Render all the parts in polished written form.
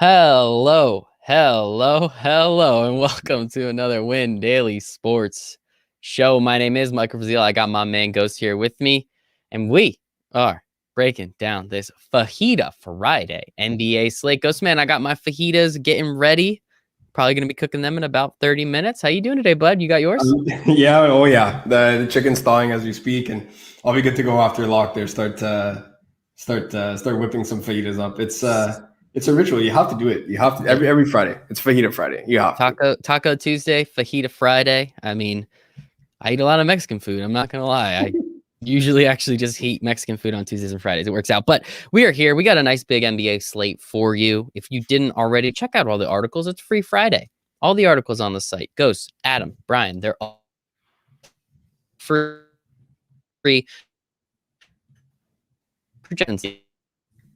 Hello, and welcome to another Win Daily Sports show. My name is Michael Brazil. I got my man Ghost here with me, and we are breaking down this Fajita Friday NBA slate. Ghost man, I got my fajitas getting ready. Probably going to be cooking them in about 30 minutes. How you doing today, bud? You got yours? Yeah, oh yeah. The chicken's thawing as we speak, and I'll be good to go after lock there. Start whipping some fajitas up. It's a ritual. You have to do it. You have to every Friday. It's Fajita Friday. You have Taco Tuesday, Fajita Friday. I mean, I eat a lot of Mexican food. I'm not going to lie. I usually actually just eat Mexican food on Tuesdays and Fridays. It works out. But we are here. We got a nice big NBA slate for you. If you didn't already, check out all the articles. It's free Friday. All the articles on the site. Ghost, Adam, Brian, they're all free.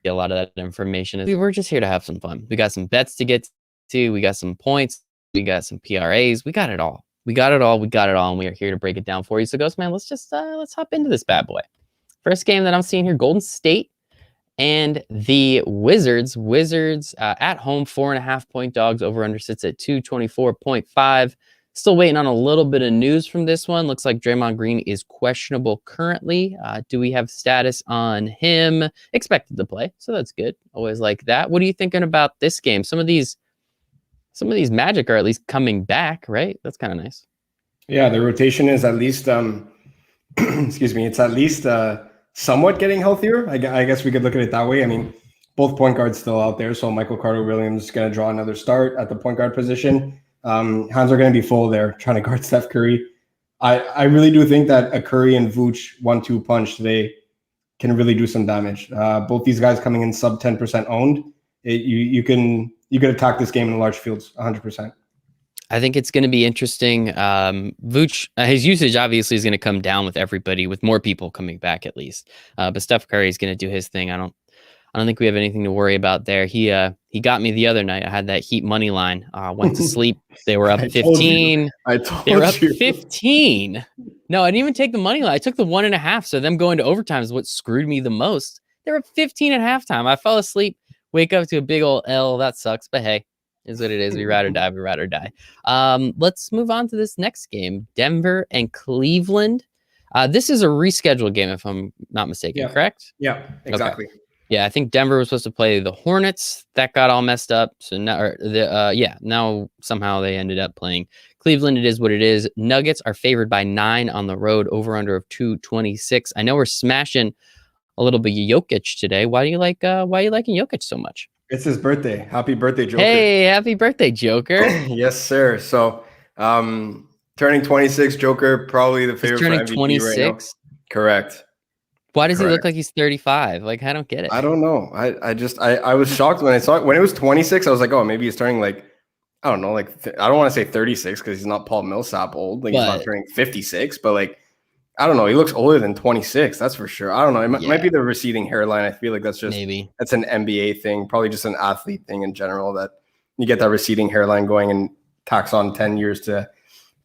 A lot of that information. We were just here to have some fun. We got some bets to get to. We got some points. We got some PRAs. We got it all. We got it all, and we are here to break it down for you. So, Ghost Man, let's hop into this bad boy. First game that I'm seeing here, Golden State and the Wizards. Wizards at home, 4.5 point dogs. Over under sits at 224.5. Still waiting on a little bit of news from this one. Looks like Draymond Green is questionable currently. Do we have status on him? Expected to play, so that's good. Always like that. What are you thinking about this game? Some of these Magic are at least coming back, right? That's kind of nice. Yeah, the rotation is at least, excuse me, it's at least somewhat getting healthier. I guess we could look at it that way. I mean, both point guards still out there, so Michael Carter-Williams is going to draw another start at the point guard position. Hands are going to be full there trying to guard Seth Curry. I really do think that a Curry and Vooch 1-2 punch today can really do some damage. Both these guys coming in sub 10% owned. You could attack this game in large fields 100%. I think it's going to be interesting. Vooch, his usage obviously is going to come down with everybody, with more people coming back at least. But Steph Curry is going to do his thing. I don't think we have anything to worry about there. He got me the other night. I had that Heat money line. Went to sleep. They were up 15. They were up 15. No, I didn't even take the money line. I took the 1.5. So them going to overtime is what screwed me the most. They were up 15 at halftime. I fell asleep. Wake up to a big old L. That sucks. But hey, is what it is. We ride or die. Let's move on to this next game. Denver and Cleveland. This is a rescheduled game, if I'm not mistaken, correct? Yeah, exactly. Okay. Yeah, I think Denver was supposed to play the Hornets. That got all messed up. So now, now somehow they ended up playing Cleveland. It is what it is. Nuggets are favored by 9 on the road, over under of 226. I know we're smashing a little bit of Jokic today. Why are you liking Jokic so much? It's his birthday. Happy birthday, Joker. Hey, happy birthday, Joker. Yes, sir. So, turning 26, Joker, probably the favorite. He's turning for MVP 26? right now. Correct. Why does he look like he's 35? Like, I don't get it. I don't know. I was shocked when I saw it. When it was 26, I was like, oh, maybe he's turning like, I don't know, like, I don't want to say 36 because he's not Paul Millsap old. Like, he's not turning 56, but like, I don't know. He looks older than 26. That's for sure. I don't know. It might be the receding hairline. I feel like that's just that's an NBA thing, probably just an athlete thing in general, that you get that receding hairline going and tax on 10 years to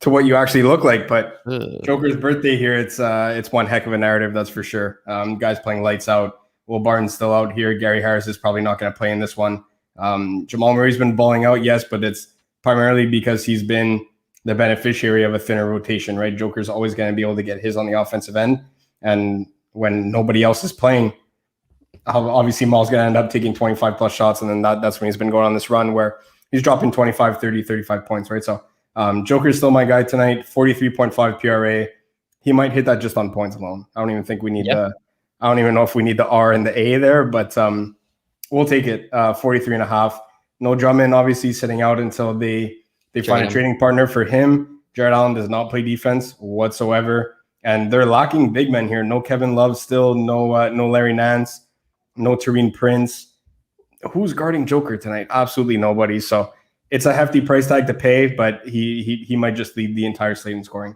what you actually look like. But Joker's birthday here, it's one heck of a narrative, that's for sure. Guys playing lights out. Will Barton's still out here. Gary Harris is probably not going to play in this one. Jamal Murray's been balling out, yes, but it's primarily because he's been the beneficiary of a thinner rotation, right? Joker's always going to be able to get his on the offensive end. And when nobody else is playing, obviously Maul's going to end up taking 25 plus shots. And then that's when he's been going on this run where he's dropping 25, 30, 35 points, right? So Joker's still my guy tonight, 43.5 PRA. He might hit that just on points alone. I don't even think we need I don't even know if we need the R and the A there, but we'll take it. 43.5. No Drummond, obviously sitting out until they find a trading partner for him. Jared Allen does not play defense whatsoever. And they're lacking big men here. No Kevin Love still, no Larry Nance, no Taurean Prince. Who's guarding Joker tonight? Absolutely nobody. So it's a hefty price tag to pay, but he might just lead the entire slate in scoring.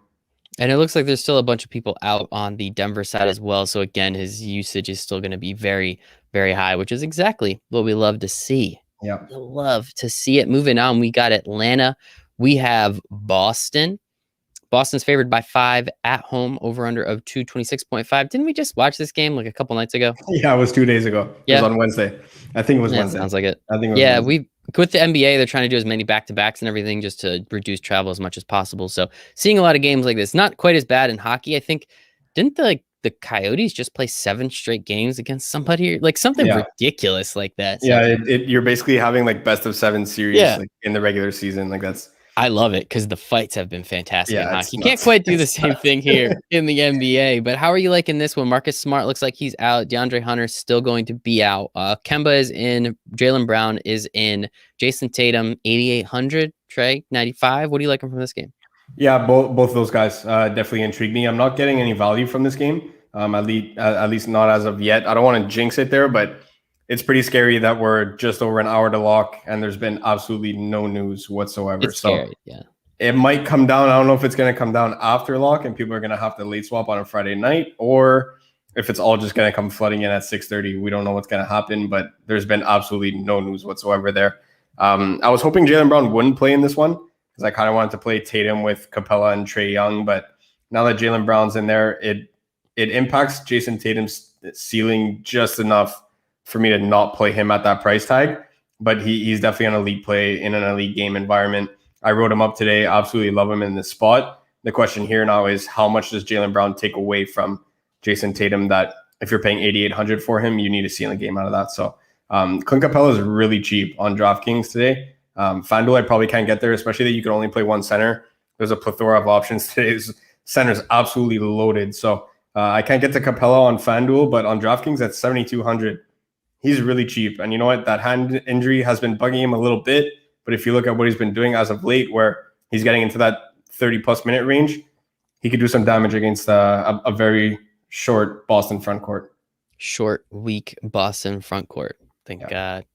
And it looks like there's still a bunch of people out on the Denver side as well. So again, his usage is still going to be very, very high, which is exactly what we love to see. Yeah. Love to see it. Moving on, we got Atlanta. We have Boston. Boston's favored by 5 at home, over under of 226.5. Didn't we just watch this game like a couple nights ago? Yeah, it was 2 days ago. It was on Wednesday. I think it was Wednesday. Sounds like it. I think it was Wednesday. with the NBA, they're trying to do as many back-to-backs and everything just to reduce travel as much as possible. So seeing a lot of games like this, not quite as bad in hockey. I think, didn't the Coyotes just play 7 straight games against somebody, like something ridiculous like that? Yeah, you're basically having like best of 7 series like in the regular season. Like I love it because the fights have been fantastic in hockey. You can't quite do the same thing here in the NBA. But how are you liking this one? Marcus Smart looks like he's out. DeAndre Hunter's still going to be out. Kemba is in. Jaylen Brown is in. Jason Tatum, 8,800. Trey, 95. What are you liking from this game? Yeah, both those guys definitely intrigue me. I'm not getting any value from this game, at least not as of yet. I don't want to jinx it there, but it's pretty scary that we're just over an hour to lock and there's been absolutely no news whatsoever. It's scary, yeah. It might come down. I don't know if it's going to come down after lock and people are going to have to late swap on a Friday night, or if it's all just going to come flooding in at 6:30. We don't know what's going to happen, but there's been absolutely no news whatsoever there. I was hoping Jaylen Brown wouldn't play in this one because I kind of wanted to play Tatum with Capella and Trae Young, but now that Jaylen Brown's in there, it impacts Jason Tatum's ceiling just enough for me to not play him at that price tag. But he's definitely an elite play in an elite game environment. I wrote him up today. Absolutely love him in this spot. The question here now is how much does Jaylen Brown take away from Jason Tatum that if you're paying 8,800 for him, you need a ceiling game out of that. So Clint Capella is really cheap on DraftKings today. FanDuel, I probably can't get there, especially that you can only play one center. There's a plethora of options today. Center's absolutely loaded. So I can't get to Capella on FanDuel, but on DraftKings, that's 7,200. He's really cheap. And you know what? That hand injury has been bugging him a little bit. But if you look at what he's been doing as of late, where he's getting into that 30-plus minute range, he could do some damage against a very short Boston front court. Short, weak Boston front court. I think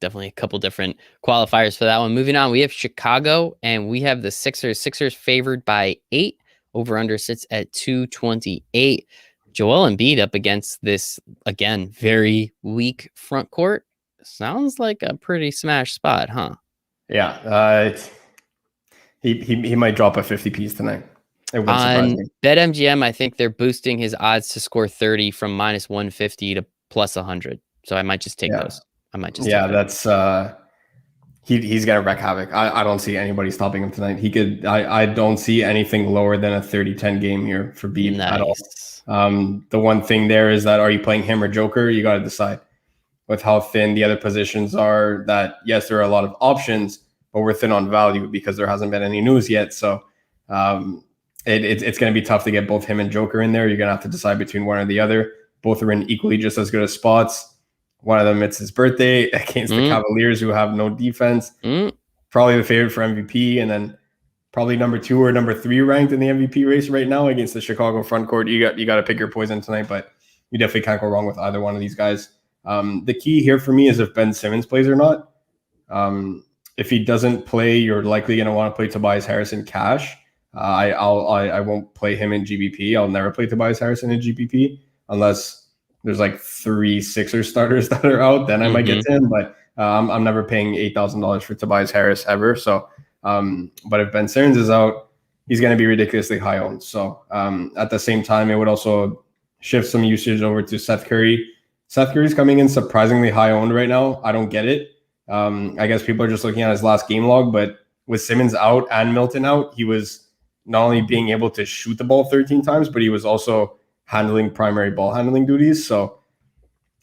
definitely a couple different qualifiers for that one. Moving on, we have Chicago, and we have the Sixers. Sixers favored by 8. Over-under sits at 228. Joel Embiid up against this, again, very weak front court. Sounds like a pretty smash spot, huh? Yeah. He might drop a 50 piece tonight. It wouldn't surprise me. BetMGM, I think they're boosting his odds to score 30 from minus 150 to plus 100. So I might just take those. That's he's gonna wreak havoc. I don't see anybody stopping him tonight. I don't see anything lower than a 30-10 game here for Embiid at all. The one thing there is that, are you playing him or Joker? You got to decide with how thin the other positions are. That yes, there are a lot of options, but we're thin on value because there hasn't been any news yet. So it's going to be tough to get both him and Joker in there. You're going to have to decide between one or the other. Both are in equally just as good as spots. One of them, it's his birthday against the Cavaliers, who have no defense. Probably the favorite for MVP, and then probably number 2 or number 3 ranked in the MVP race right now against the Chicago front court. You got to pick your poison tonight, but you definitely can't go wrong with either one of these guys. The key here for me is if Ben Simmons plays or not. If he doesn't play, you're likely going to want to play Tobias Harris in cash. I won't play him in GBP. I'll never play Tobias Harris in GBP unless there's like 3 Sixers starters that are out. Then I might get to him, but I'm never paying $8,000 for Tobias Harris ever. So, but if Ben Simmons is out, he's going to be ridiculously high owned. So at the same time, it would also shift some usage over to Seth Curry. Seth Curry's coming in surprisingly high owned right now. I don't get it. I guess people are just looking at his last game log, but with Simmons out and Milton out, he was not only being able to shoot the ball 13 times, but he was also handling primary ball handling duties. So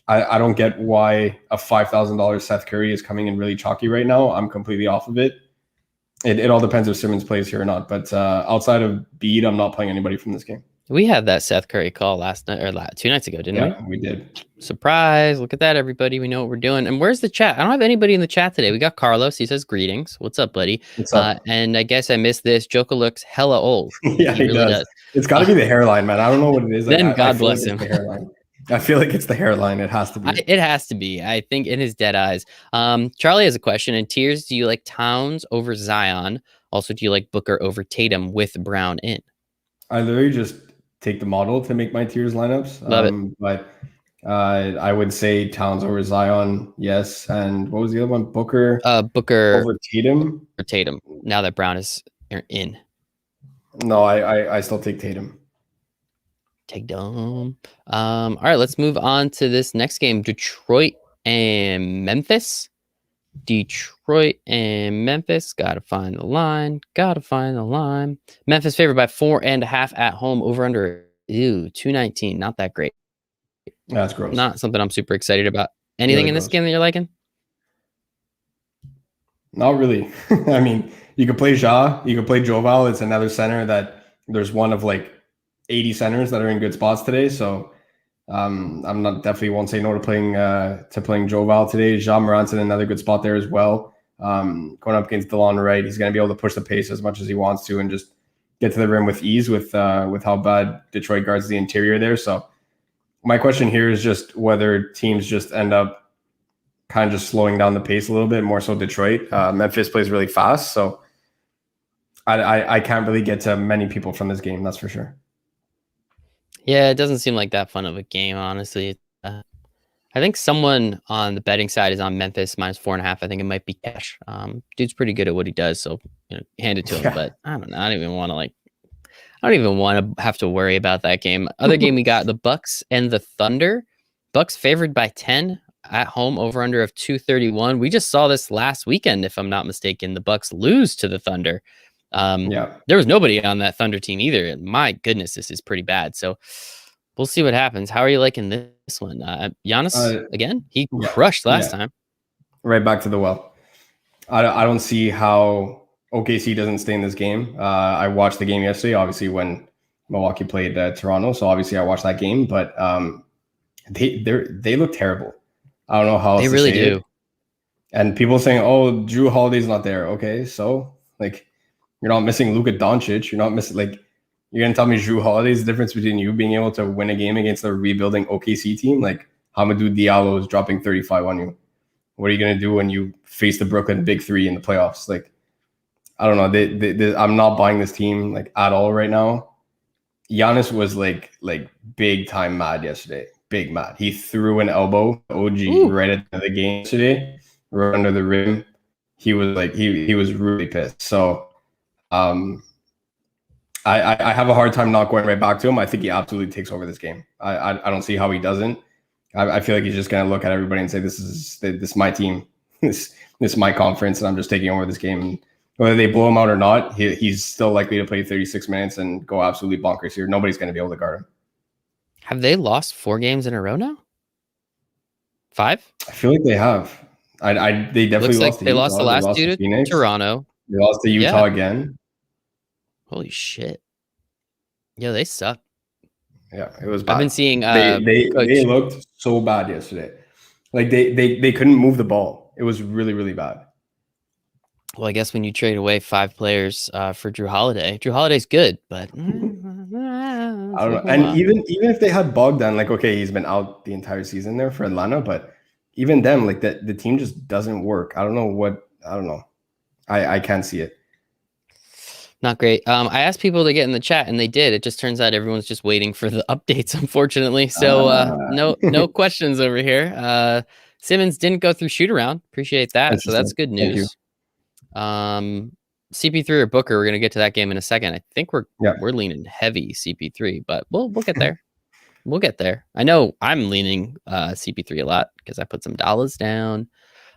I don't get why a $5,000 Seth Curry is coming in really chalky right now. I'm completely off of it. It all depends if Simmons plays here or not. But outside of Bede, I'm not playing anybody from this game. We had that Seth Curry call last night or 2 nights ago, didn't we? Yeah, we did. Surprise. Look at that, everybody. We know what we're doing. And where's the chat? I don't have anybody in the chat today. We got Carlos. He says greetings. What's up, buddy? What's up? And I guess I missed this. Joker looks hella old. Yeah, he really does. It's got to be the hairline, man. I don't know what it is. Then God bless him. I feel like it's the hairline. It has to be. It has to be. I think in his dead eyes. Charlie has a question. In tiers, do you like Towns over Zion? Also, do you like Booker over Tatum with Brown in? I literally just take the model to make my tiers lineups. Love it. But I would say Towns over Zion, yes. And what was the other one? Booker over Tatum? Or Tatum, now that Brown is in. No, I still take Tatum. Take Dome. All right, let's move on to this next game. Detroit and Memphis. Detroit and Memphis. Gotta find the line. Memphis favored by 4.5 at home. Over under 219. Not that great. That's gross. Not something I'm super excited about. Anything in this game that you're liking? Not really. I mean, you could play Ja. You could play Joval. It's another center that there's one of like 80 centers that are in good spots today. So I'm not definitely won't say no to playing Joval today. Ja Morant's in another good spot there as well. Going up against DeLon Wright, he's going to be able to push the pace as much as he wants to and just get to the rim with ease with how bad Detroit guards the interior there. So my question here is just whether teams just end up kind of just slowing down the pace a little bit, more so Detroit. Memphis plays really fast, so I can't really get to many people from this game, that's for sure. Yeah, it doesn't seem like that fun of a game, honestly. I think someone on the betting side is on Memphis minus 4.5. I think it might be Cash. Dude's pretty good at what he does, so hand it to him. But I don't know. I don't even want to have to worry about that game. Other game we got the Bucks and the Thunder. Bucks favored by 10 at home, over under of 231. We just saw this last weekend, if I'm not mistaken. The Bucks lose to the Thunder. There was nobody on that Thunder team either. My goodness, this is pretty bad. So we'll see what happens. How are you liking this one? Giannis, again, he crushed last time. Right back to the well. I don't see how OKC doesn't stay in this game. I watched the game yesterday, obviously, when Milwaukee played Toronto. So obviously I watched that game, but they look terrible. I don't know how they really do. And people saying, "Oh, Drew Holiday's not there." Okay, so like you're not missing Luka Doncic. You're not missing you're gonna tell me Drew Holiday's the difference between you being able to win a game against a rebuilding OKC team? Like Hamidou Diallo is dropping 35 on you. What are you gonna do when you face the Brooklyn Big Three in the playoffs? Like I don't know. I'm not buying this team like at all right now. Giannis was like big time mad yesterday. Big mad. He threw an elbow, OG, right at the game yesterday, right under the rim. He was like he was really pissed. So I have a hard time not going right back to him. I think he absolutely takes over this game. I don't see how he doesn't. I feel like he's just gonna look at everybody and say, This is my team. This is my conference, and I'm just taking over this game. And whether they blow him out or not, he's still likely to play 36 minutes and go absolutely bonkers here. Nobody's gonna be able to guard him. Have they lost 4 games in a row now? 5? I feel like they have. They definitely lost. They lost the last two to Toronto. They lost to Utah again. Holy shit! Yeah, they suck. Yeah, it was bad. I've been seeing. They looked so bad yesterday. Like they couldn't move the ball. It was really, really bad. Well, I guess when you trade away 5 players for Drew Holiday good, but I don't know. And even if they had Bogdan, like, okay, he's been out the entire season there for Atlanta, but even them, like the team just doesn't work. I don't know. I can't see it. Not great. I asked people to get in the chat, and they did. It just turns out everyone's just waiting for the updates, unfortunately. So no questions over here. Simmons didn't go through shoot around. Appreciate that. So that's good news. CP3 or Booker, we're gonna get to that game in a second. I think we're leaning heavy CP3, but we'll get there. We'll get there. I know I'm leaning CP3 a lot because I put some dollars down.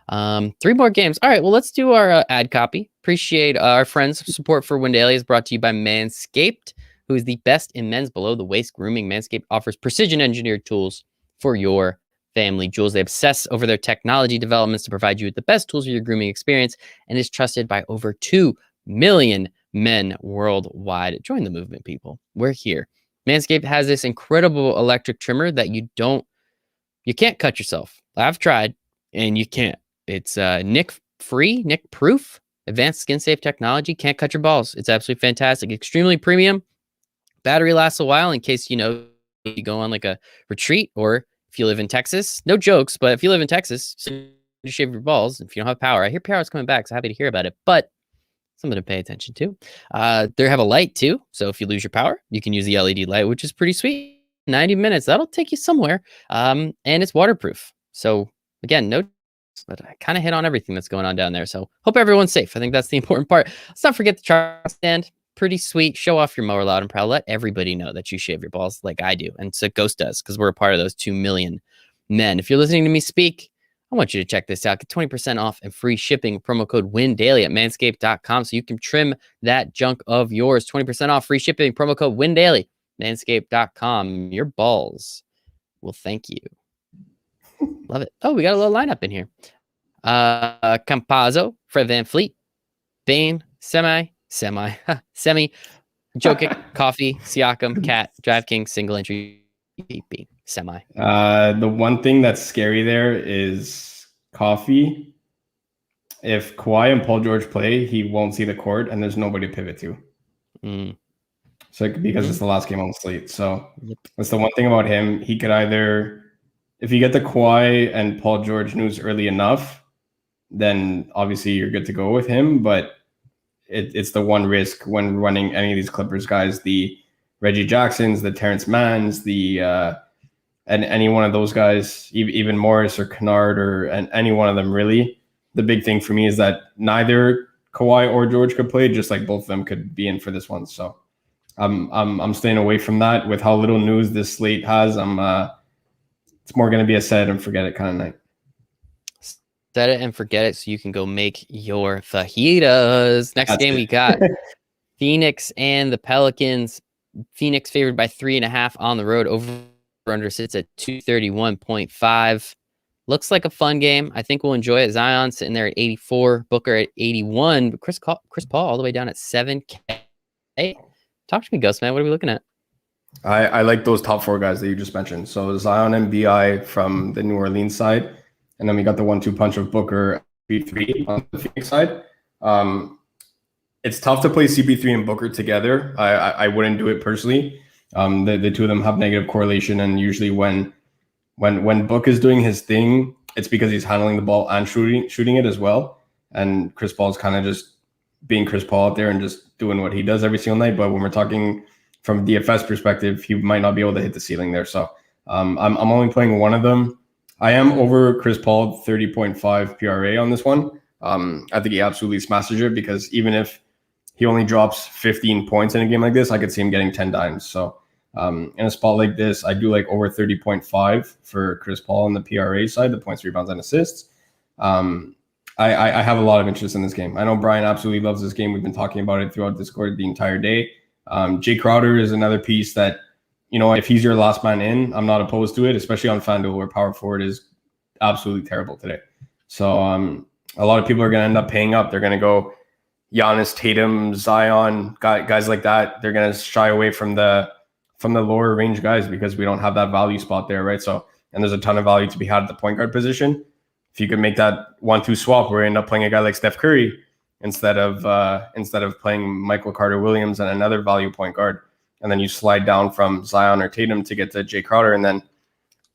3 more games. All right, well, let's do our ad copy. Appreciate our friends' support for Win Daily is brought to you by Manscaped, who is the best in men's below-the-waist grooming. Manscaped offers precision-engineered tools for your family jewels. They obsess over their technology developments to provide you with the best tools for your grooming experience and is trusted by over 2 million men worldwide. Join the movement, people. We're here. Manscaped has this incredible electric trimmer that you can't cut yourself. I've tried, and you can't. It's nick-free, nick-proof, advanced skin-safe technology. Can't cut your balls. It's absolutely fantastic. Extremely premium. Battery lasts a while in case, you go on like a retreat, or if you live in Texas. No jokes, but if you live in Texas, you shave your balls if you don't have power. I hear power is coming back, so happy to hear about it. But something to pay attention to. They have a light, too. So if you lose your power, you can use the LED light, which is pretty sweet. 90 minutes. That'll take you somewhere. And it's waterproof. So, again, but I kind of hit on everything that's going on down there. So hope everyone's safe. I think that's the important part. Let's not forget the charge stand. Pretty sweet. Show off your mower loud and proud. Let everybody know that you shave your balls like I do. And so Ghost does, because we're a part of those 2 million men. If you're listening to me speak, I want you to check this out. Get 20% off and free shipping. Promo code WINDAILY at manscaped.com so you can trim that junk of yours. 20% off, free shipping. Promo code WINDAILY. Manscaped.com. Your balls will thank you. Love it. Oh, we got a little lineup in here. Campazzo, Fred VanVleet, Bane, Semi, Jokic, Coffee, Siakam, Cat, DraftKings, single entry, BP, Semi. The one thing that's scary there is Coffee. If Kawhi and Paul George play, he won't see the court, and there's nobody to pivot to. So because it's the last game on the slate. So that's the one thing about him. He could either, if you get the Kawhi and Paul George news early enough, then obviously you're good to go with him. But it's the one risk when running any of these Clippers guys, the Reggie Jacksons, the Terrence Manns, and any one of those guys, even Morris or Kennard or any one of them really. The big thing for me is that neither Kawhi or George could play, just like both of them could be in for this one. So I'm staying away from that. With how little news this slate has, it's more going to be a set it and forget it kind of night. Set it and forget it so you can go make your fajitas. Next game we got Phoenix and the Pelicans. Phoenix favored by 3.5 on the road. Over under sits at 231.5. Looks like a fun game. I think we'll enjoy it. Zion sitting there at 84, Booker at 81, but Chris Paul all the way down at 7K. Talk to me, Gus, man. What are we looking at? I like those top four guys that you just mentioned. So Zion and BI from the New Orleans side. And then we got the 1-2 punch of Booker, CP3 on the Phoenix side. It's tough to play CP3 and Booker together. I wouldn't do it personally. The two of them have negative correlation, and usually when Book is doing his thing, it's because he's handling the ball and shooting it as well. And Chris Paul is kind of just being Chris Paul out there and just doing what he does every single night. But when we're talking from DFS perspective, he might not be able to hit the ceiling there. So I'm only playing one of them. I am over Chris Paul 30.5 PRA on this one. I think he absolutely smashes it, because even if he only drops 15 points in a game like this, I could see him getting 10 dimes. So in a spot like this, I do like over 30.5 for Chris Paul on the PRA side, the points, rebounds, and assists. I have a lot of interest in this game. I know Brian absolutely loves this game. We've been talking about it throughout Discord the entire day. Jay Crowder is another piece that, you know, if he's your last man in, I'm not opposed to it, especially on FanDuel where power forward is absolutely terrible today. So a lot of people are going to end up paying up. They're going to go Giannis, Tatum, Zion, guys like that. They're going to shy away from the lower range guys because we don't have that value spot there, right? So, and there's a ton of value to be had at the point guard position. If you could make that 1-2 swap where you end up playing a guy like Steph Curry instead of playing Michael Carter-Williams and another value point guard, and then you slide down from Zion or Tatum to get to Jay Crowder, and then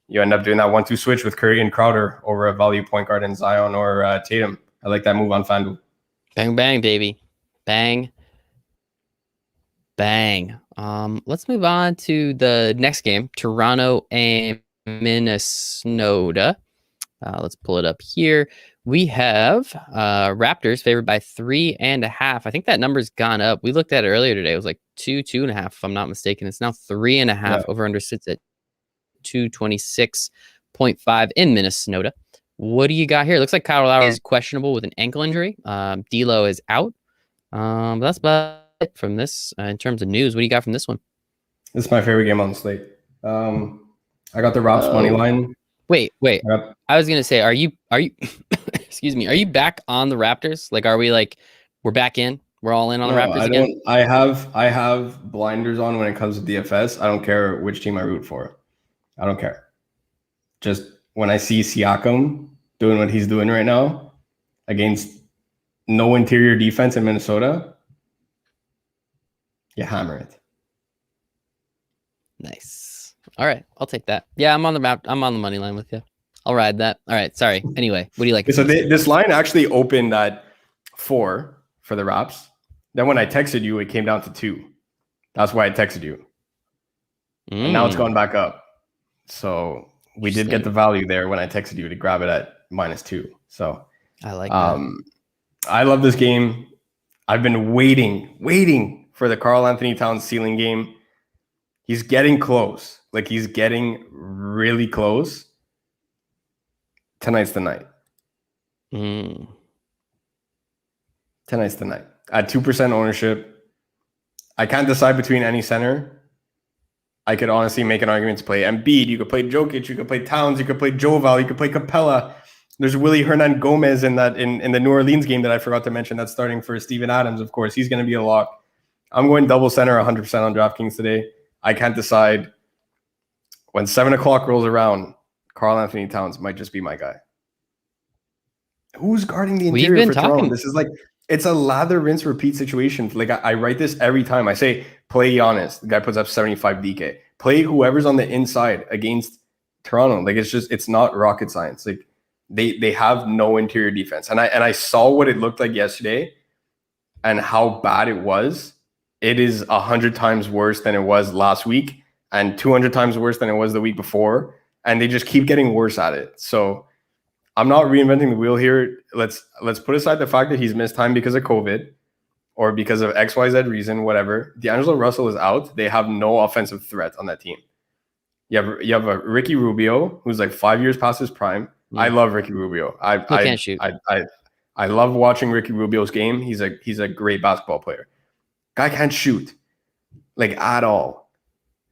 you end up doing that 1-2 switch with Curry and Crowder over a value point guard in Zion or Tatum. I like that move on FanDuel. Bang, bang, baby. Bang, bang. Let's move on to the next game, Toronto and Minnesota. Let's pull it up here. We have Raptors favored by 3.5. I think that number's gone up. We looked at it earlier today. It was like 2.5, if I'm not mistaken. It's now 3.5. Yeah. Over under sits at 226.5 in Minnesota. What do you got here? It looks like Kyle Lowry is questionable with an ankle injury. D'Lo is out. But that's about it from this in terms of news. What do you got from this one? This is my favorite game on the slate. I got the Raps money line. Wait. I was gonna say, are you excuse me, are you back on the Raptors? Like, are we like we're back in? We're all in on the Raptors again? I have blinders on when it comes to DFS. I don't care which team I root for. I don't care. Just when I see Siakam doing what he's doing right now against no interior defense in Minnesota, you hammer it. Nice. All right, I'll take that. Yeah, I'm on the map. I'm on the money line with you. I'll ride that. All right. Sorry. Anyway, what do you like? So this line actually opened at 4 for the Raps. Then when I texted you, it came down to 2. That's why I texted you. And now it's going back up. So we did get the value there when I texted you to grab it at -2. So I like that. I love this game. I've been waiting for the Karl Anthony Towns ceiling game. He's getting close. Like, he's getting really close. Tonight's the night. Tonight's the night. At 2% ownership, I can't decide between any center. I could honestly make an argument to play Embiid. You could play Jokic. You could play Towns. You could play Joval. You could play Capella. There's Willie Hernan Gomez in the New Orleans game that I forgot to mention. That's starting for Steven Adams, of course. He's going to be a lock. I'm going double center 100% on DraftKings today. I can't decide. When 7 o'clock rolls around, Karl Anthony Towns might just be my guy. Who's guarding the interior for Toronto? This is like, it's a lather, rinse, repeat situation. Like I write this every time. I say, play Giannis. The guy puts up 75 DK. Play whoever's on the inside against Toronto. Like it's not rocket science. Like they have no interior defense. And I saw what it looked like yesterday and how bad it was. It is 100 times worse than it was last week and 200 times worse than it was the week before. And they just keep getting worse at it. So I'm not reinventing the wheel here. Let's put aside the fact that he's missed time because of COVID or because of XYZ reason, whatever. D'Angelo Russell is out. They have no offensive threat on that team. You have a Ricky Rubio who's like 5 years past his prime. I love Ricky Rubio. I can't shoot. I love watching Ricky Rubio's game. He's a great basketball player. Guy can't shoot like at all.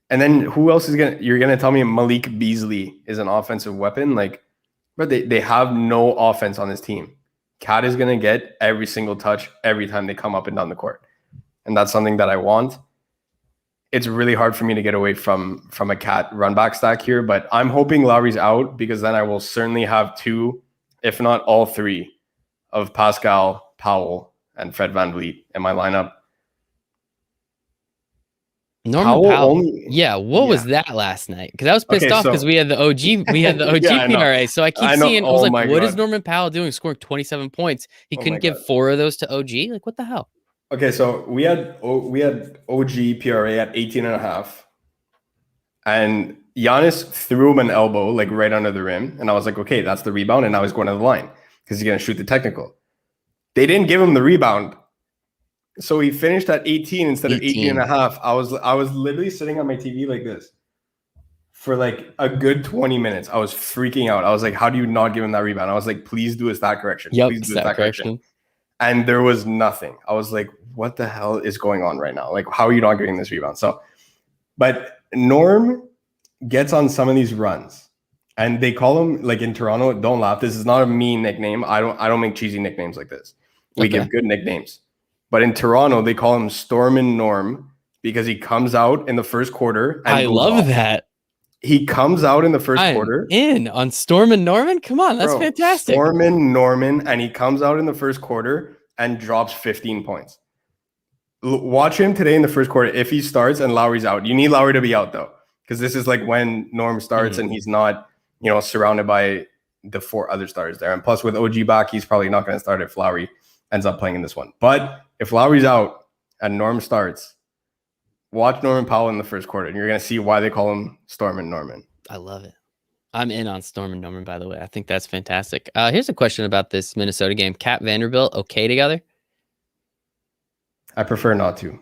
And then who else you're gonna tell me Malik Beasley is an offensive weapon? Like, but they have no offense on this team. Cat is going to get every single touch every time they come up and down the court. And that's something that I want. It's really hard for me to get away from a Cat run back stack here, but I'm hoping Lowry's out because then I will certainly have 2, if not all 3, of Pascal, Powell, and Fred VanVleet in my lineup. Norman Powell. What was that last night? Because I was pissed off because we had the OG PRA. So I keep seeing, I was like, what is Norman Powell doing scoring 27 points? He couldn't give 4 of those to OG? Like, what the hell? Okay, so we had OG PRA at 18.5. And Giannis threw him an elbow, like right under the rim. And I was like, okay, that's the rebound. And now he's going to the line because he's going to shoot the technical. They didn't give him the rebound. So he finished at 18 instead of 18.5. I was literally sitting on my TV like this for like a good 20 minutes. I was freaking out. I was like, how do you not give him that rebound? I was like, please do a stat correction. Please do a stat correction. And there was nothing. I was like, what the hell is going on right now? Like, how are you not getting this rebound? So, but Norm gets on some of these runs and they call him, like in Toronto, don't laugh. This is not a mean nickname. I don't make cheesy nicknames like this. We give good nicknames. But in Toronto, they call him Stormin' Norm because he comes out in the first quarter. And I love that. He comes out in the first quarter. In on Stormin' Norman? Come on, that's fantastic. Stormin' Norman, and he comes out in the first quarter and drops 15 points. Watch him today in the first quarter. If he starts and Lowry's out, you need Lowry to be out though, because this is like when Norm starts and he's not, surrounded by the 4 other starters there. And plus with OG back, he's probably not going to start if Lowry ends up playing in this one. But if Lowry's out and Norm starts, watch Norman Powell in the first quarter, and you're going to see why they call him Stormin' Norman. I love it. I'm in on Stormin' Norman, by the way. I think that's fantastic. Here's a question about this Minnesota game. Cat Vanderbilt, okay together? I prefer not to.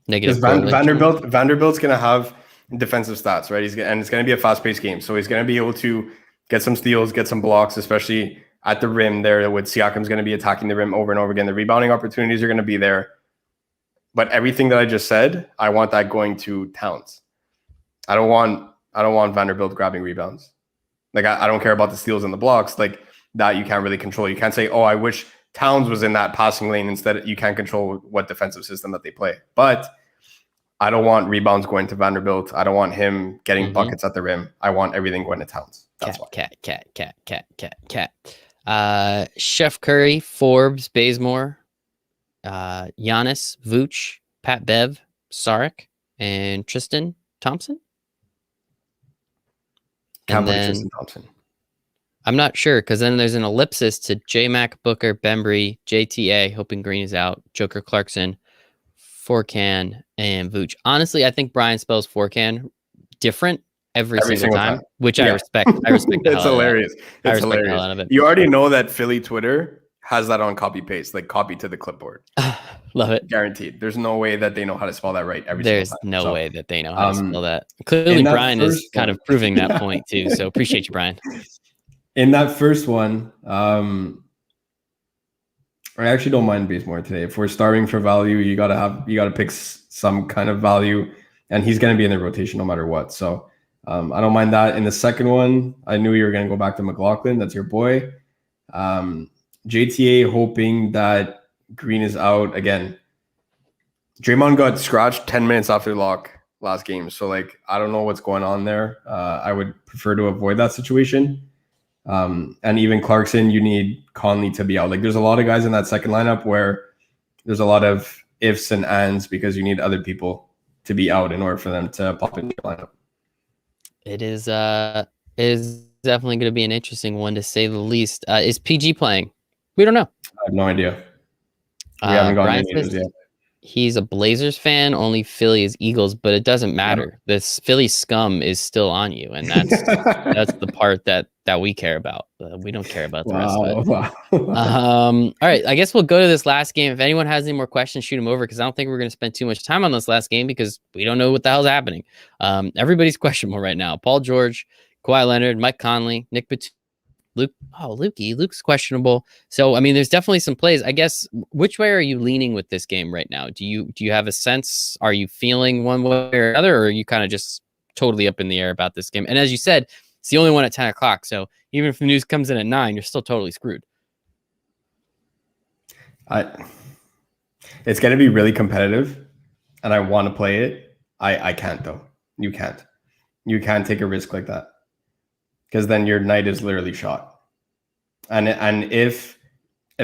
Negative. Vanderbilt's going to have defensive stats, right? And it's going to be a fast-paced game. So he's going to be able to get some steals, get some blocks, especially at the rim there with Siakam's going to be attacking the rim over and over again. The rebounding opportunities are going to be there. But everything that I just said, I want that going to Towns. I don't want Vanderbilt grabbing rebounds. Like I don't care about the steals and the blocks. Like that you can't really control. You can't say, oh, I wish Towns was in that passing lane instead. You can't control what defensive system that they play. But I don't want rebounds going to Vanderbilt. I don't want him getting buckets at the rim. I want everything going to Towns. That's why. Cat. Chef Curry, Forbes, Bazemore, Giannis, Vooch, Pat Bev, Sarek, and Tristan Thompson. And then Tristan Thompson. I'm not sure because then there's an ellipsis to J-Mac, Booker, Bembry, JTA, hoping Green is out, Joker Clarkson, Forcan, and Vooch. Honestly, I think Brian spells Forcan different every single time, which I respect. I respect the It's hilarious. It's the hilarious. hell out of it. You already know that Philly Twitter has that on copy paste, like copy to the clipboard. Love it. Guaranteed. There's no way that they know how to spell that right There's no way that they know how to spell that. Clearly, Brian is kind of proving that point too. So appreciate you, Brian. in that first one, I actually don't mind Bazemore today. If we're starving for value, you gotta pick some kind of value, and he's gonna be in the rotation no matter what. So I don't mind that. In the second one, I knew you were gonna go back to McLaughlin. That's your boy. JTA hoping that Green is out again. Draymond got scratched 10 minutes after lock last game, so like I don't know what's going on there. I would prefer to avoid that situation. And even Clarkson, you need Conley to be out. Like there's a lot of guys in that second lineup where there's a lot of ifs and ands because you need other people to be out in order for them to pop into your lineup. It is definitely going to be an interesting one to say the least. Is PG playing? We don't know. I have no idea. We haven't gotten any news yet. He's a Blazers fan, only Philly is Eagles, but it doesn't matter. Yeah. This Philly scum is still on you, and that's the part that we care about. We don't care about the rest of it. All right, I guess we'll go to this last game. If anyone has any more questions, shoot them over, because I don't think we're going to spend too much time on this last game because we don't know what the hell's happening. Everybody's questionable right now. Paul George, Kawhi Leonard, Mike Conley, Nick Batum. Luke's questionable. So, I mean, there's definitely some plays. I guess, which way are you leaning with this game right now? Do you have a sense? Are you feeling one way or another, or are you kind of just totally up in the air about this game? And as you said, it's the only one at 10 o'clock. So even if the news comes in at 9, you're still totally screwed. It's going to be really competitive, and I want to play it. I can't, though. You can't. You can't take a risk like that, because then your night is literally shot. And if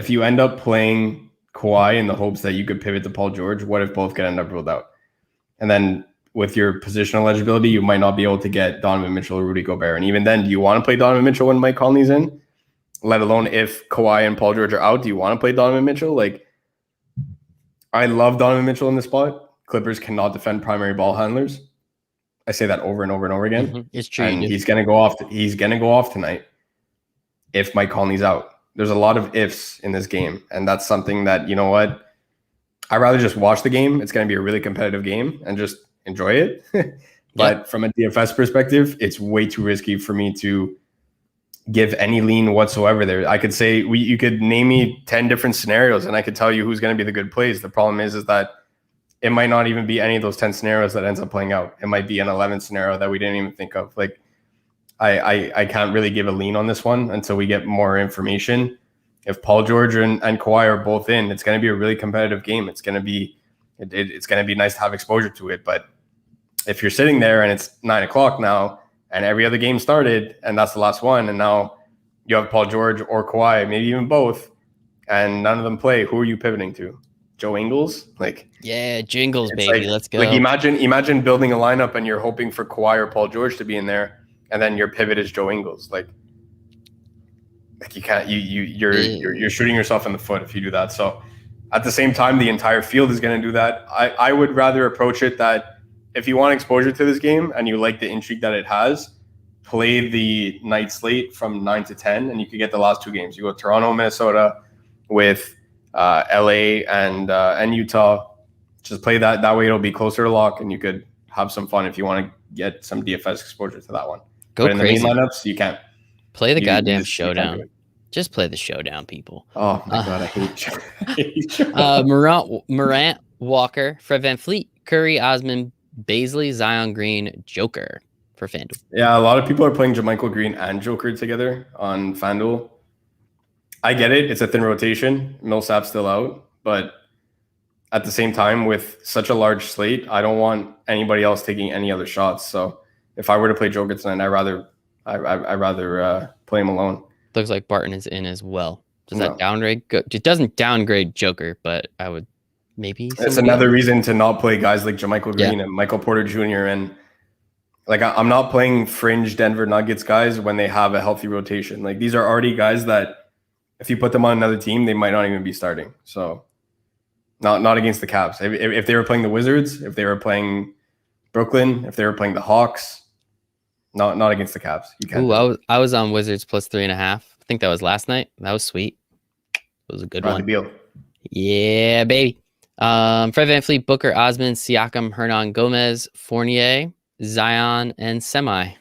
you end up playing Kawhi in the hopes that you could pivot to Paul George, what if both could end up ruled out? And then with your positional eligibility, you might not be able to get Donovan Mitchell or Rudy Gobert. And even then, do you want to play Donovan Mitchell when Mike Conley's in? Let alone if Kawhi and Paul George are out, do you want to play Donovan Mitchell? Like, I love Donovan Mitchell in this spot. Clippers cannot defend primary ball handlers. I say that over and over and over again. Mm-hmm. It's true. And he's gonna go off tonight if Mike Conley's out. There's a lot of ifs in this game, and that's something that, you know what, I'd rather just watch the game. It's gonna be a really competitive game and just enjoy it. But from a DFS perspective, it's way too risky for me to give any lean whatsoever there. I could say you could name me 10 different scenarios and I could tell you who's going to be the good plays. The problem is that it might not even be any of those 10 scenarios that ends up playing out. It might be an 11th scenario that we didn't even think of. Like, I can't really give a lean on this one until we get more information. If Paul George and Kawhi are both in, it's going to be a really competitive game. It's going to be nice to have exposure to it. But if you're sitting there and it's 9 o'clock now and every other game started and that's the last one, and now you have Paul George or Kawhi, maybe even both, and none of them play, who are you pivoting to? Joe Ingles? Like, yeah, Jingles, baby. Like, let's go. Like, imagine building a lineup and you're hoping for Kawhi or Paul George to be in there, and then your pivot is Joe Ingles. Like you can't. You're shooting yourself in the foot if you do that. So at the same time, the entire field is going to do that. I would rather approach it that if you want exposure to this game and you like the intrigue that it has, play the night slate from 9 to 10, and you can get the last two games. You go Toronto, Minnesota with LA and Utah. Just play that. That way it'll be closer to lock, and you could have some fun if you want to get some DFS exposure to that one. Go but in crazy. The main lineups, you can't. Play the goddamn showdown. Just play the showdown, people. Oh my God, I hate you. Morant, Walker, Fred VanVleet, Curry, Osman, Baisley, Zion Green, Joker for FanDuel. Yeah, a lot of people are playing JaMychal Green and Joker together on FanDuel. I get it. It's a thin rotation. Millsap's still out. But at the same time, with such a large slate, I don't want anybody else taking any other shots. So if I were to play Joker tonight, I'd rather play him alone. Looks like Barton is in as well. Does that downgrade? It doesn't downgrade Joker, but I would maybe. It's another reason to not play guys like JaMychal Green and Michael Porter Jr. And like, I'm not playing fringe Denver Nuggets guys when they have a healthy rotation. Like, these are already guys that if you put them on another team, they might not even be starting. So not against the Cavs. If they were playing the Wizards, if they were playing Brooklyn, if they were playing the Hawks, not against the Cavs. You can't. Ooh, I was on Wizards plus 3.5. I think that was last night. That was sweet. It was a good one. Deal. Yeah, baby. Fred VanVleet, Booker, Osman, Siakam, Hernan Gomez, Fournier, Zion, and Semi.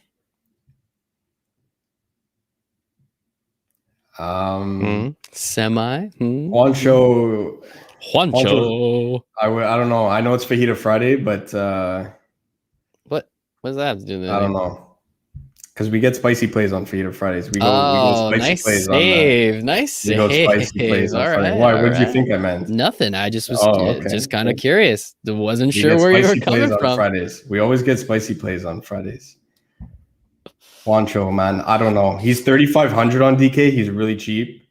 Semi. Juancho. I don't know. I know it's Fajita Friday, but what does that have to do with I don't anything? know. Because we get spicy plays on Fajita Fridays. We go spicy nice plays save. Nice save. We go spicy plays on Friday. Right, Why? What did you think I meant? Nothing. I just was just kind of Okay. curious. Wasn't sure where you were coming from. Fridays. We always get spicy plays on Fridays. Juancho, man, I don't know. He's 3,500 on DK. He's really cheap.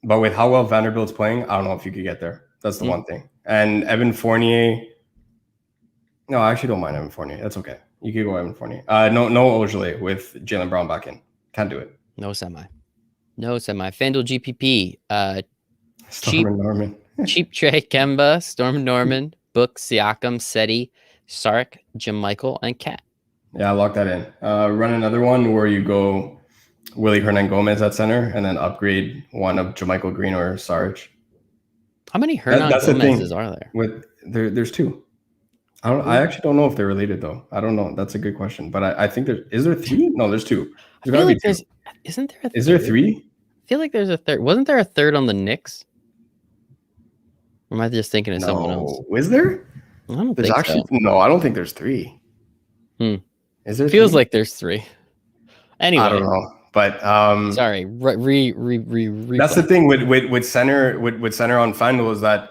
But with how well Vanderbilt's playing, I don't know if you could get there. That's the one thing. And Evan Fournier. No, I actually don't mind Evan Fournier. That's okay. You could go Evan Fournier. No Ojale with Jaylen Brown back in. Can't do it. No semi. FanDuel GPP. Storm and Norman. Cheap Trey Kemba, Storm Norman, Book, Siakam, Seti, Sark, Jim Michael, and Cat. Yeah, I lock that in. Run another one where you go Willie Hernan-Gomez at center and then upgrade one of JaMychal Green or Sarge. How many Hernan-Gomez's are there? There's two. I actually don't know if they're related though. I don't know. That's a good question. But I think is there three? No, there's two. There's gotta be two. Isn't there a third? Is there three? I feel like there's a third. Wasn't there a third on the Knicks? Or am I just thinking of someone else? Is there? I don't think so. No, I don't think there's three. Is there? Feels like there's three. Anyway, I don't know. But sorry. That's the thing with center on FanDuel is that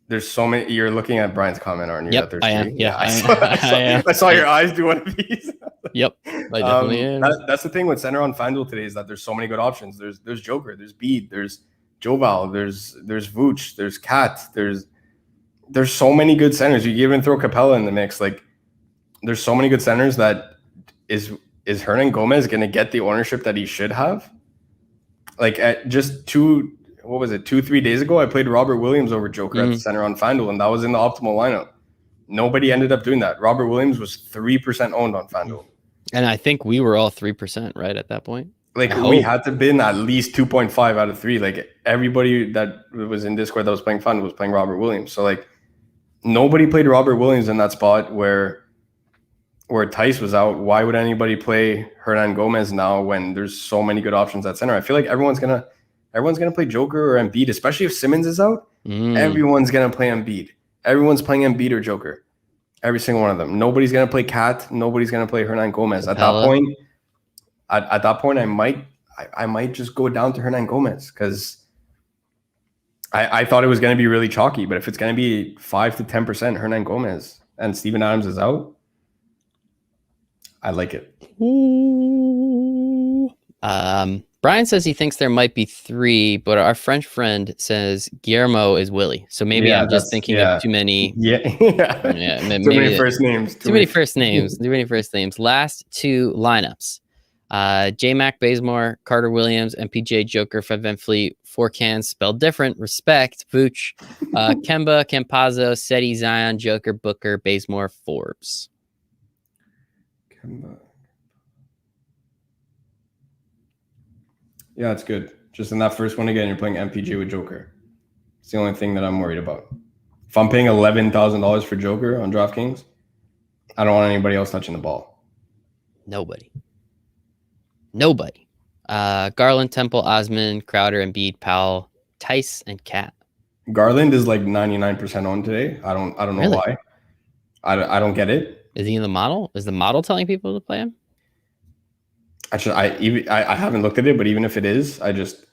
there's so many. You're looking at Brian's comment, aren't you? Yep, that I am. three? Yeah, I saw your eyes do one of these. Yep, I definitely am. That's the thing with center on FanDuel today is that there's so many good options. There's Joker, there's Bede, there's Joval, there's Vooch, there's Kat, there's so many good centers. You even throw Capella in the mix. Like there's so many good centers that is Hernan-Gomez going to get the ownership that he should have? Like at just 2-3 days ago, I played Robert Williams over Joker at the center on FanDuel, and that was in the optimal lineup. Nobody ended up doing that. Robert Williams was 3% owned on FanDuel. And I think we were all 3%, right, at that point? Like we had to been at least 2.5 out of 3. Like everybody that was in Discord that was playing FanDuel was playing Robert Williams. So like nobody played Robert Williams in that spot where Tice was out. Why would anybody play Hernan-Gomez now when there's so many good options at center? I feel like everyone's gonna play Joker or Embiid, especially if Simmons is out. Everyone's gonna play Embiid. Everyone's playing Embiid or Joker. Every single one of them. Nobody's gonna play Cat. Nobody's gonna play Hernan-Gomez. At that point, I might just go down to Hernan-Gomez because I thought it was gonna be really chalky. But if it's gonna be 5 to 10% Hernan-Gomez and Steven Adams is out, I like it. Brian says he thinks there might be 3, but our French friend says Guillermo is Willie. So maybe I'm just thinking of too many. Too many first names. Too many first names. Last 2 lineups. J-Mac Bazemore, Carter Williams, MPJ Joker, Fred VanVleet, 4 cans spelled different. Respect. Vooch, Kemba, Campazzo, Seti, Zion, Joker, Booker, Bazemore, Forbes. Yeah, it's good. Just in that first one again, you're playing MPJ with Joker. It's the only thing that I'm worried about. If I'm paying $11,000 for Joker on DraftKings, I don't want anybody else touching the ball. Nobody. Garland, Temple, Osman, Crowder, Embiid, Powell, Tice, and Cat. Garland is like 99% owned today. I don't know why. I don't get it. Is he in the model? Is the model telling people to play him? Actually, I haven't looked at it, but even if it is, I just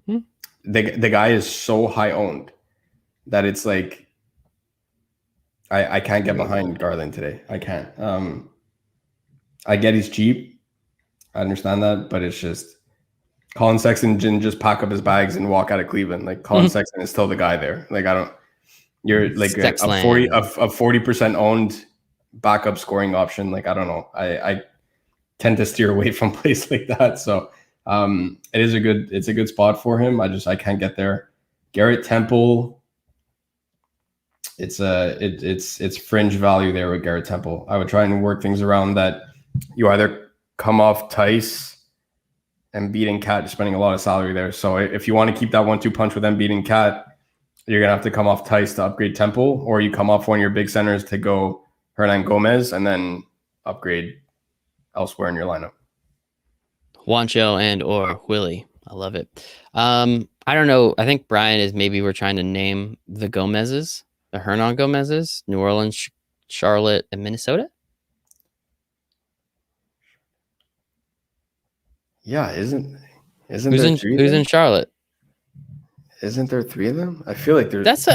the guy is so high owned that it's like I can't get behind Garland today. I can't. I get he's cheap. I understand that, but it's just Colin Sexton didn't just pack up his bags and walk out of Cleveland. Like Colin Sexton is still the guy there. Like you're like a 40% owned backup scoring option. Like I don't know. I tend to steer away from plays like that. So it's a good spot for him. I can't get there. Garrett Temple, it's fringe value there with Garrett Temple. I would try and work things around that. You either come off Tice and beating Cat, spending a lot of salary there. So if you want to keep that 1-2 punch with them beating Cat, you're gonna have to come off Tice to upgrade Temple, or you come off one of your big centers to go Hernan-Gomez and then upgrade elsewhere in your lineup. Juancho and or Willie. I love it. I don't know. I think Brian is maybe we're trying to name the Gomez's, the Hernan Gomez's, New Orleans, Charlotte, and Minnesota. Yeah, isn't who's there in three? Who's in Charlotte? Isn't there three of them? I feel like there's. That's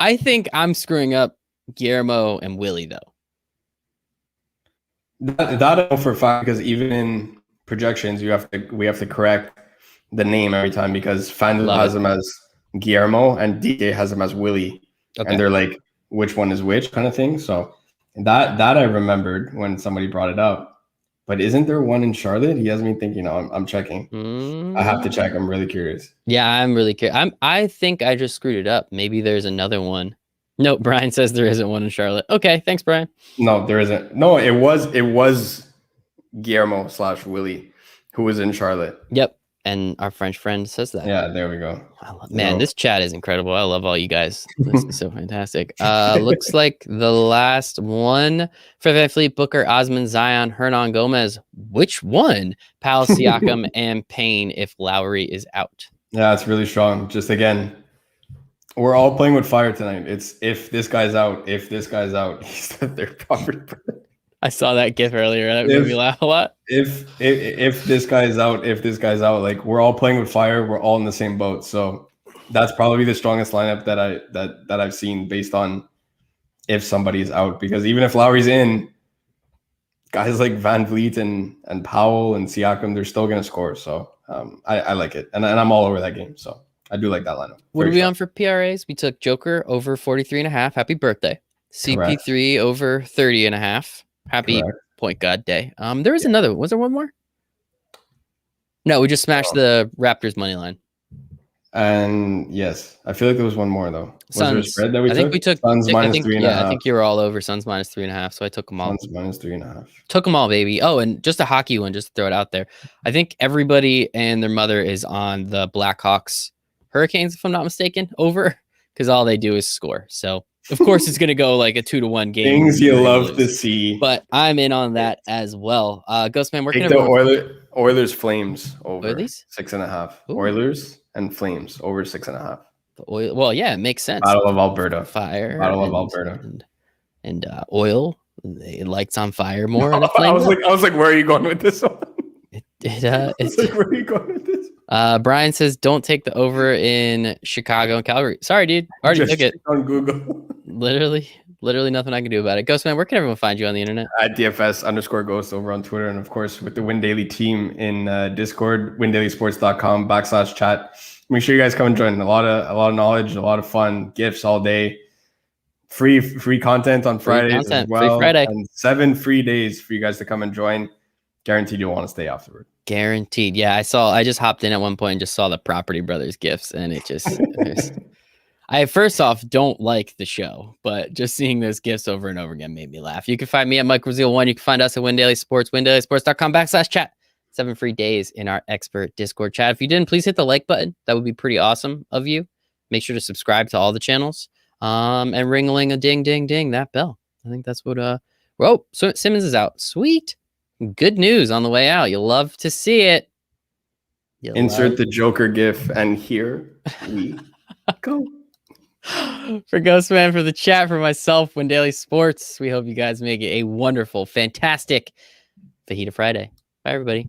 I think I'm screwing up Guillermo and Willie though. That I know for a fact, because even in projections, we have to correct the name every time, because FanDuel has them as Guillermo and DK has them as Willie, and they're like, which one is which kind of thing. So that I remembered when somebody brought it up. But isn't there one in Charlotte? He has me thinking. I'm checking. I have to check. I'm really curious. Yeah, I'm really curious. I think I just screwed it up. Maybe there's another one. No, Brian says there isn't one in Charlotte. Okay, thanks, Brian. No, there isn't. No, it was Guillermo / Willie who was in Charlotte. Yep. And our French friend says that. Yeah, there we go. Man, this chat is incredible. I love all you guys. This is so fantastic. Looks like the last one for Van Fleet, Booker, Osman, Zion, Hernan Gomez. Which one? Powell, Siakam, and Payne if Lowry is out. Yeah, it's really strong. Just again, we're all playing with fire tonight. It's if this guy's out, he's the third property. I saw that GIF earlier. That made me laugh a lot. If this guy's out, like we're all playing with fire. We're all in the same boat. So that's probably the strongest lineup that I've seen based on if somebody's out. Because even if Lowry's in, guys like Van Vliet and Powell and Siakam, they're still going to score. So I like it. And I'm all over that game. So I do like that lineup. What are we on for PRAs? We took Joker over 43.5. Happy birthday. CP3 Correct. Over 30.5. Happy Correct. Point God day. There was another. Was there one more? No, we just smashed the Raptors money line. And yes, I feel like there was one more though. Was Suns. there a spread that we I think we took Suns minus 3.5. Yeah, I think you were all over Suns minus 3.5. So I took them all. Suns minus 3.5. Took them all, baby. Oh, and just a hockey one, just to throw it out there. I think everybody and their mother is on the Blackhawks Hurricanes, if I'm not mistaken, over, because all they do is score. So of course it's gonna go like a 2-1 game. Things you love to see. But I'm in on that as well. Ghostman, where can the Oilers Flames over Oilers? 6.5. Oilers and Flames over 6.5. Well, yeah, it makes sense. Battle of Alberta. Fire. Battle of Alberta. And oil. It lights on fire more. No, I was like, where are you going with this one? It's like, where are you going with this? Brian says, don't take the over in Chicago and Calgary. Sorry, dude. Already took it. On Google. Literally nothing I can do about it. Ghostman, where can everyone find you on the internet? At DFS_Ghost over on Twitter. And of course, with the Win Daily team in Discord, windailysports.com/chat. Make sure you guys come and join. A lot of knowledge, a lot of fun, gifts all day. Free content on Fridays as well. Free Friday. And 7 free days for you guys to come and join. Guaranteed you'll want to stay afterward. Guaranteed. Yeah, I just hopped in at one point and just saw the Property Brothers gifts, and it just I first off don't like the show, but just seeing those gifts over and over again made me laugh. You can find me at MikeRazil1. You can find us at Win Daily Sports, windailysports.com/chat. 7 free days in our expert Discord chat. If you didn't, please hit the like button. That would be pretty awesome of you. Make sure to subscribe to all the channels. And ring-a-ling a ding that bell. I think that's what so Simmons is out. Sweet. Good news on the way out. You'll love to see it. Insert the Joker gif, and here we go. For Ghostman, for the chat, for myself, Win Daily Sports, we hope you guys make it a wonderful, fantastic Fajita Friday. Bye, everybody.